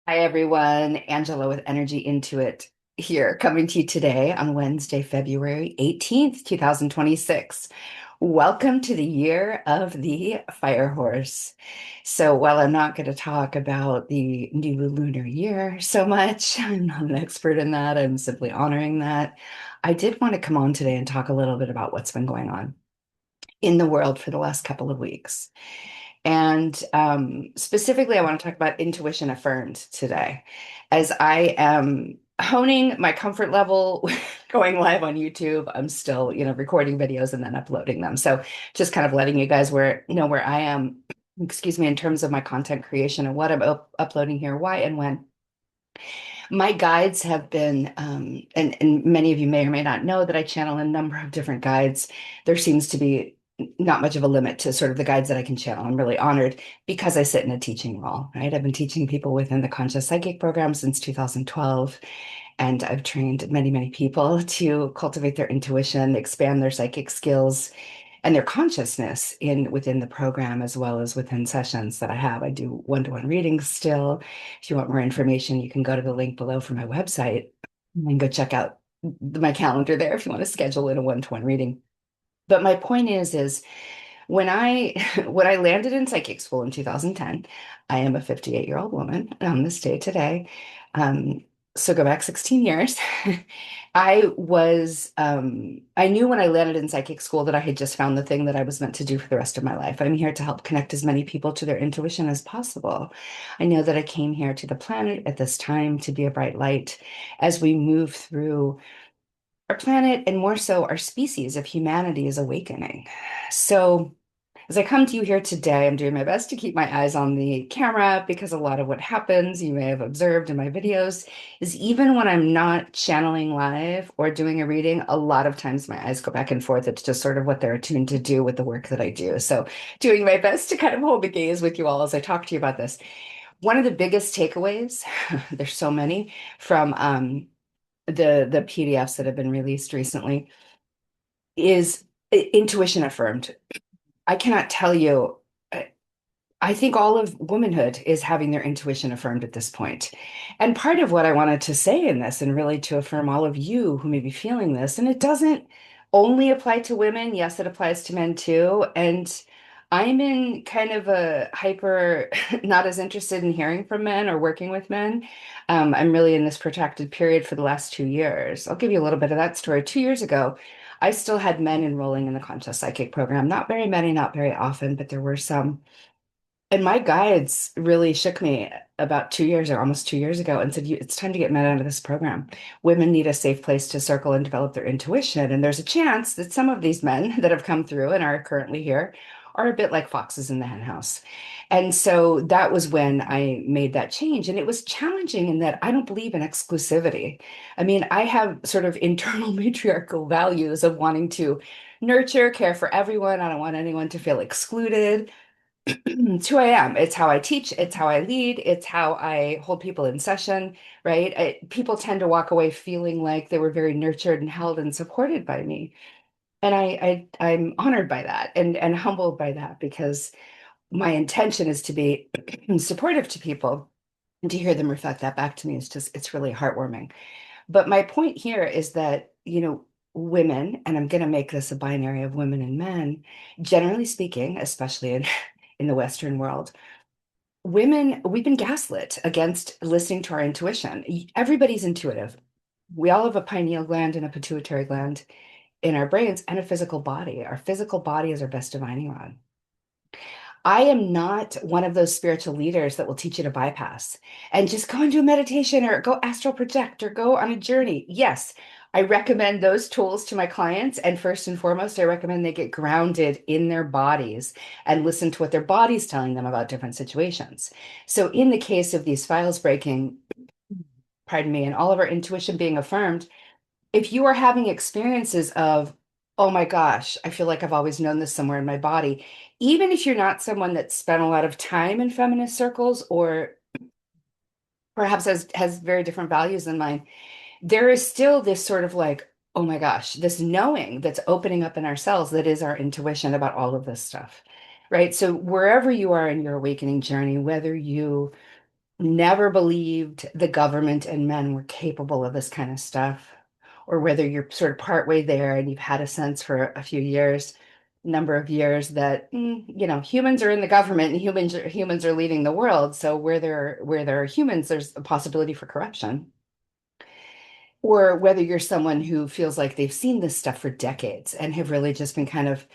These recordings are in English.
Hi, everyone. Angela with Energy Into It here, coming to you today on Wednesday, February 18th, 2026. Welcome to the year of the fire horse. So, while I'm not going to talk about the new lunar year so much, I'm not an expert in that. I'm simply honoring that. I did want to come on today and talk a little bit about what's been going on in the world for the last couple of weeks. And specifically, I want to talk about intuition affirmed today, as I am honing my comfort level going live on YouTube. I'm still, recording videos and then uploading them. So just kind of letting you guys know where I am, excuse me, in terms of my content creation and what I'm uploading here, why and when. My guides have been, and many of you may or may not know that I channel a number of different guides. There seems to be not much of a limit to sort of the guides that I can channel. I'm really honored because I sit in a teaching role, right? I've been teaching people within the Conscious Psychic program since 2012, and I've trained many, many people to cultivate their intuition, expand their psychic skills, and their consciousness in within the program as well as within sessions that I have. I do one-to-one readings still. If you want more information, you can go to the link below for my website and go check out my calendar there if you want to schedule in a one-to-one reading. But my point is when I when I landed in psychic school in 2010, I am a 58-year-old woman on this day today. Um, so go back 16 years. I knew when I landed in psychic school that I had just found the thing that I was meant to do for the rest of my life. I'm here to help connect as many people to their intuition as possible. I know that I came here to the planet at this time to be a bright light as we move through our planet and more so our species of humanity is awakening. So, as I come to you here today, I'm doing my best to keep my eyes on the camera because a lot of what happens, you may have observed in my videos, is even when I'm not channeling live or doing a reading, a lot of times my eyes go back and forth. It's just sort of what they're attuned to do with the work that I do. So, doing my best to kind of hold the gaze with you all as I talk to you about this. One of the biggest takeaways, there's so many from the PDFs that have been released recently, is intuition affirmed. I cannot tell you. I think all of womanhood is having their intuition affirmed at this point. And part of what I wanted to say in this, and really to affirm all of you who may be feeling this, and it doesn't only apply to women. Yes, it applies to men too. And I'm in kind of a hyper, not as interested in hearing from men or working with men. I'm really in this protracted period for the last 2 years. I'll give you a little bit of that story. 2 years ago, I still had men enrolling in the Conscious Psychic program. Not very many, not very often, but there were some. And my guides really shook me about 2 years or almost 2 years ago and said, It's time to get men out of this program. Women need a safe place to circle and develop their intuition. And there's a chance that some of these men that have come through and are currently here are a bit like foxes in the henhouse. And so that was when I made that change. And it was challenging in that I don't believe in exclusivity. I mean, I have sort of internal matriarchal values of wanting to nurture, care for everyone. I don't want anyone to feel excluded. It's who I am. It's how I teach. It's how I lead. It's how I hold people in session, right? People tend to walk away feeling like they were very nurtured and held and supported by me. And I'm honored by that and humbled by that because my intention is to be supportive to people and to hear them reflect that back to me is just, it's really heartwarming. But my point here is that, women, and I'm going to make this a binary of women and men, generally speaking, especially in the Western world, women, we've been gaslit against listening to our intuition. Everybody's intuitive. We all have a pineal gland and a pituitary gland in our brains and a physical body. Our physical body is our best divining rod. I am not one of those spiritual leaders that will teach you to bypass and just go into a meditation or go astral project or go on a journey. Yes, I recommend those tools to my clients. And first and foremost, I recommend they get grounded in their bodies and listen to what their body's telling them about different situations. So, in the case of these files breaking, pardon me, and all of our intuition being affirmed, if you are having experiences of, oh my gosh, I feel like I've always known this somewhere in my body, even if you're not someone that spent a lot of time in feminist circles or perhaps has very different values than mine, there is still this sort of like, oh my gosh, this knowing that's opening up in ourselves that is our intuition about all of this stuff. Right. So wherever you are in your awakening journey, whether you never believed the government and men were capable of this kind of stuff, or whether you're sort of partway there and you've had a sense for a few years, number of years that humans are in the government and humans are leading the world. So where there are humans, there's a possibility for corruption. Or whether you're someone who feels like they've seen this stuff for decades and have really just been kind of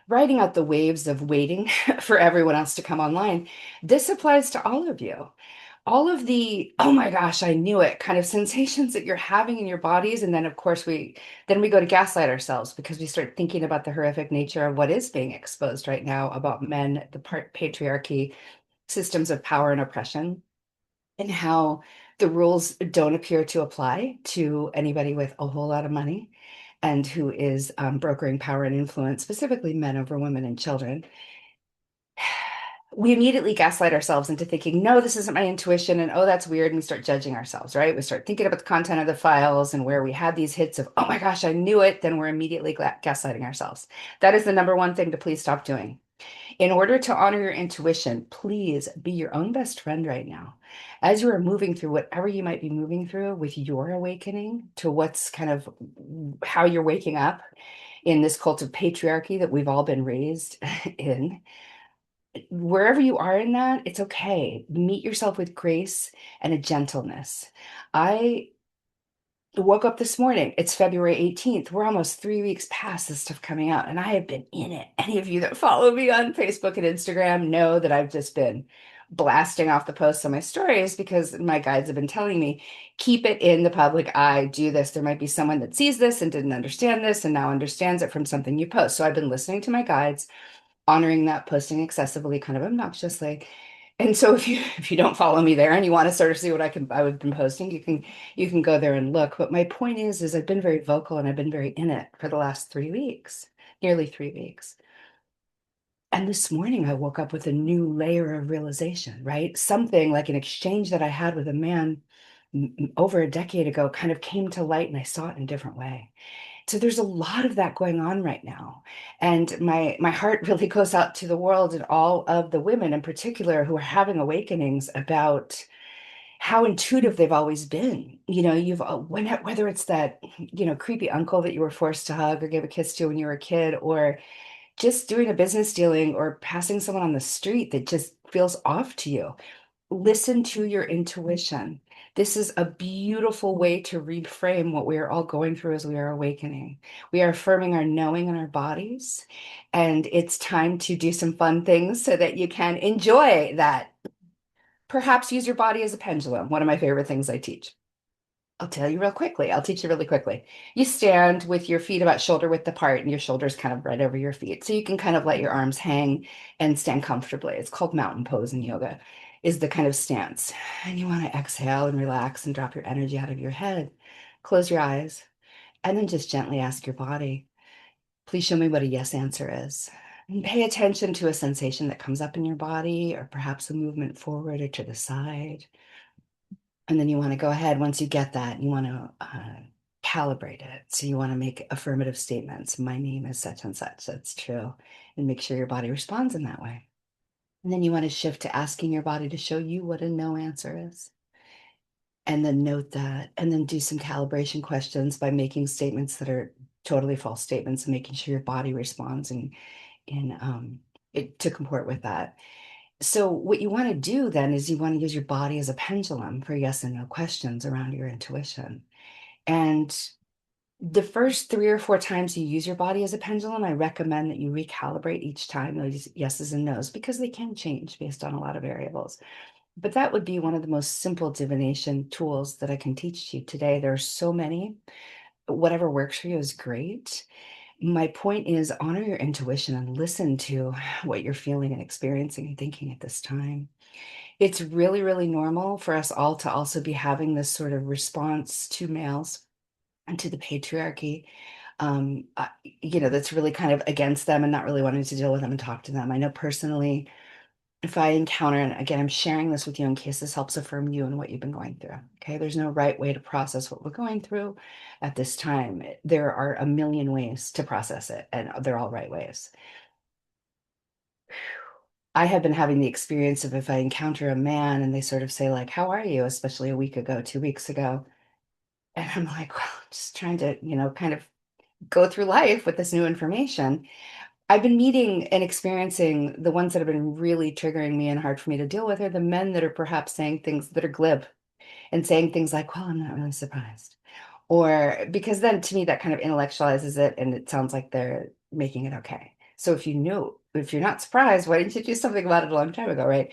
riding out the waves of waiting for everyone else to come online. This applies to all of you. All of the, oh my gosh, I knew it kind of sensations that you're having in your bodies. And then, of course, we go to gaslight ourselves because we start thinking about the horrific nature of what is being exposed right now about men, the patriarchy, systems of power and oppression, and how the rules don't appear to apply to anybody with a whole lot of money and who is brokering power and influence, specifically men over women and children. We immediately gaslight ourselves into thinking, no, this isn't my intuition, and oh, that's weird. And we start judging ourselves, right? We start thinking about the content of the files and where we had these hits of, oh my gosh, I knew it. Then we're immediately gaslighting ourselves. That is the number one thing to please stop doing. In order to honor your intuition, please be your own best friend right now. As you are moving through whatever you might be moving through with your awakening to what's kind of how you're waking up in this cult of patriarchy that we've all been raised in, wherever you are in that, it's okay. Meet yourself with grace and a gentleness. I woke up this morning. It's February 18th. We're almost 3 weeks past this stuff coming out, and I have been in it. Any of you that follow me on Facebook and Instagram know that I've just been blasting off the posts on my stories because my guides have been telling me, keep it in the public eye, do this. There might be someone that sees this and didn't understand this and now understands it from something you post. So I've been listening to my guides, honoring that, posting excessively, kind of obnoxiously. And so if you don't follow me there and you want to sort of see what I've been posting, you can go there and look. But my point is I've been very vocal and I've been very in it for the last 3 weeks, nearly 3 weeks. And this morning I woke up with a new layer of realization, right? Something like an exchange that I had with a man over a decade ago kind of came to light and I saw it in a different way. So there's a lot of that going on right now. And my heart really goes out to the world and all of the women in particular who are having awakenings about how intuitive they've always been. Whether it's that, creepy uncle that you were forced to hug or give a kiss to when you were a kid, or just doing a business dealing or passing someone on the street that just feels off to you. Listen to your intuition. This is a beautiful way to reframe what we are all going through as we are awakening. We are affirming our knowing in our bodies, and it's time to do some fun things so that you can enjoy that. Perhaps use your body as a pendulum, one of my favorite things I teach. I'll tell you real quickly. I'll teach you really quickly. You stand with your feet about shoulder width apart and your shoulders kind of right over your feet. So you can kind of let your arms hang and stand comfortably. It's called mountain pose in yoga, is the kind of stance. And you want to exhale and relax and drop your energy out of your head. Close your eyes and then just gently ask your body, please show me what a yes answer is. And pay attention to a sensation that comes up in your body or perhaps a movement forward or to the side. And then you want to go ahead, once you get that, you want to calibrate it. So you want to make affirmative statements. My name is such and such. That's true. And make sure your body responds in that way. And then you want to shift to asking your body to show you what a no answer is. And then note that, and then do some calibration questions by making statements that are totally false statements and making sure your body responds to comport with that. So what you want to do then is you want to use your body as a pendulum for yes and no questions around your intuition. And the first 3 or 4 times you use your body as a pendulum, I recommend that you recalibrate each time those yeses and nos because they can change based on a lot of variables. But that would be one of the most simple divination tools that I can teach you today. There are so many. Whatever works for you is great. My point is honor your intuition and listen to what you're feeling and experiencing and thinking at this time. It's really, really normal for us all to also be having this sort of response to males and to the patriarchy, that's really kind of against them and not really wanting to deal with them and talk to them. I know personally, if I encounter, and again, I'm sharing this with you in case this helps affirm you and what you've been going through. Okay. There's no right way to process what we're going through at this time. There are a million ways to process it, and they're all right ways. I have been having the experience of if I encounter a man and they sort of say, like, how are you? Especially a week ago, 2 weeks ago. And I'm like, well, I'm just trying to, kind of go through life with this new information. I've been meeting and experiencing the ones that have been really triggering me and hard for me to deal with are the men that are perhaps saying things that are glib and saying things like, well, I'm not really surprised. Or because then to me, that kind of intellectualizes it and it sounds like they're making it okay. So if you're not surprised, why didn't you do something about it a long time ago, right?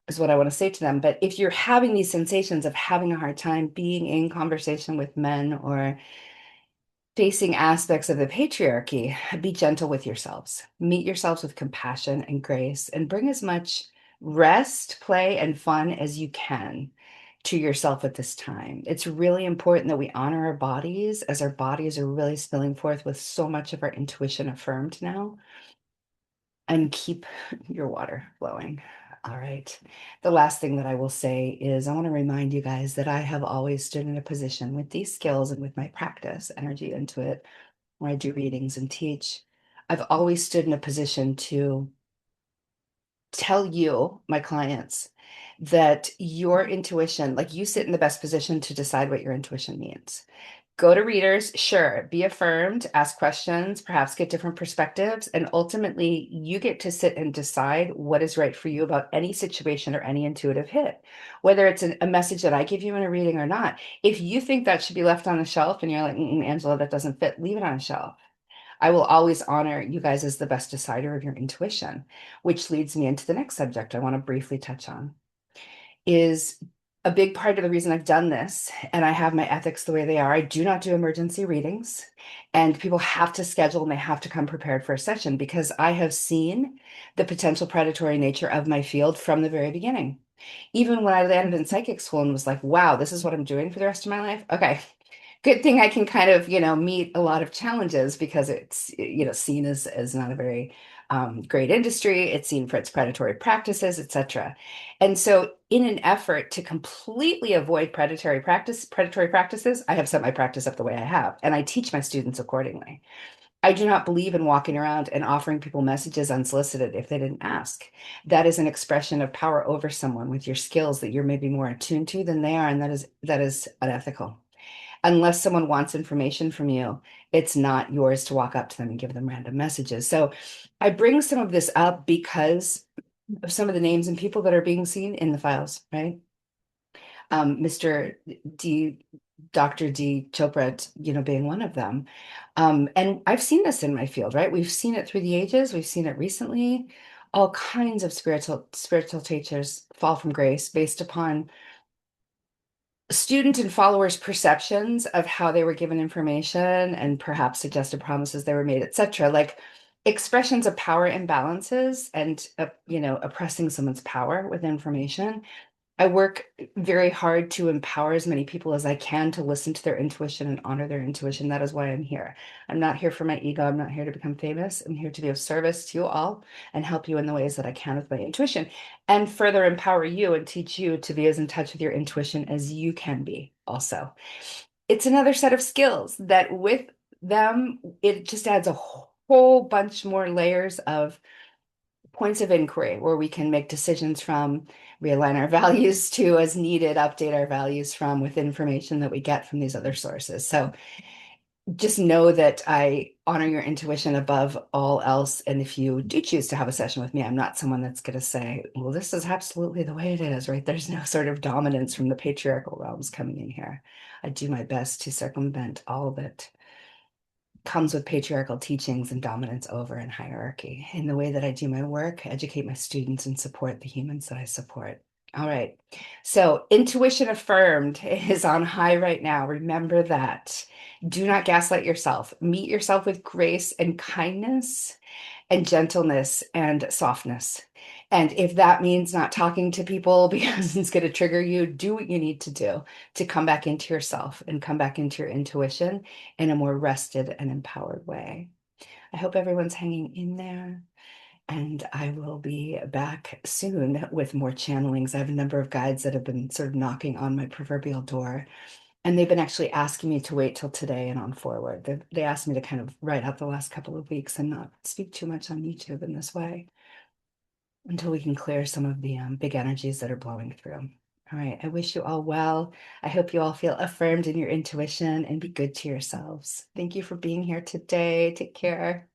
Is what I want to say to them. But if you're having these sensations of having a hard time being in conversation with men or facing aspects of the patriarchy, be gentle with yourselves. Meet yourselves with compassion and grace and bring as much rest, play, and fun as you can to yourself at this time. It's really important that we honor our bodies as our bodies are really spilling forth with so much of our intuition affirmed now and keep your water flowing. All right. The last thing that I will say is I want to remind you guys that I have always stood in a position with these skills and with my practice, energy into it, where I do readings and teach. I've always stood in a position to tell you, my clients, that your intuition, like you sit in the best position to decide what your intuition means. Go to readers, sure, be affirmed, ask questions, perhaps get different perspectives, and ultimately you get to sit and decide what is right for you about any situation or any intuitive hit, whether it's a message that I give you in a reading or not. If you think that should be left on the shelf and you're like, Angela, that doesn't fit, leave it on a shelf. I will always honor you guys as the best decider of your intuition, which leads me into the next subject I want to briefly touch on is a big part of the reason I've done this, and I have my ethics the way they are. I do not do emergency readings, and people have to schedule and they have to come prepared for a session because I have seen the potential predatory nature of my field from the very beginning. Even when I landed in psychic school and was like, wow, this is what I'm doing for the rest of my life. Okay, good thing I can kind of, meet a lot of challenges because it's, seen as not a very great industry. It's seen for its predatory practices, etc. And so, in an effort to completely avoid predatory practices, I have set my practice up the way I have, and I teach my students accordingly. I do not believe in walking around and offering people messages unsolicited if they didn't ask. That is an expression of power over someone with your skills that you're maybe more attuned to than they are, and that is unethical unless someone wants information from you, it's not yours to walk up to them and give them random messages. So I bring some of this up because of some of the names and people that are being seen in the files, right? Mr. D, Dr. D Chopra, being one of them. And I've seen this in my field, right? We've seen it through the ages. We've seen it recently. All kinds of spiritual teachers fall from grace based upon student and followers' perceptions of how they were given information and perhaps suggested promises they were made, etc. Like expressions of power imbalances and oppressing someone's power with information. I work very hard to empower as many people as I can to listen to their intuition and honor their intuition. That is why I'm here. I'm not here for my ego. I'm not here to become famous. I'm here to be of service to you all and help you in the ways that I can with my intuition and further empower you and teach you to be as in touch with your intuition as you can be also. It's another set of skills that with them, it just adds a whole bunch more layers of points of inquiry where we can make decisions from, realign our values to as needed, update our values from with information that we get from these other sources. So just know that I honor your intuition above all else. And if you do choose to have a session with me, I'm not someone that's going to say, well, this is absolutely the way it is, right? There's no sort of dominance from the patriarchal realms coming in here. I do my best to circumvent all of it comes with patriarchal teachings and dominance over and hierarchy. In the way that I do my work, educate my students and support the humans that I support. All right. So intuition affirmed is on high right now. Remember that. Do not gaslight yourself. Meet yourself with grace and kindness and gentleness and softness. And if that means not talking to people because it's going to trigger you, do what you need to do to come back into yourself and come back into your intuition in a more rested and empowered way. I hope everyone's hanging in there. And I will be back soon with more channelings. I have a number of guides that have been sort of knocking on my proverbial door. And they've been actually asking me to wait till today and on forward. They asked me to kind of write out the last couple of weeks and not speak too much on YouTube in this way. until we can clear some of the big energies that are blowing through. All right. I wish you all well. I hope you all feel affirmed in your intuition and be good to yourselves. Thank you for being here today. Take care.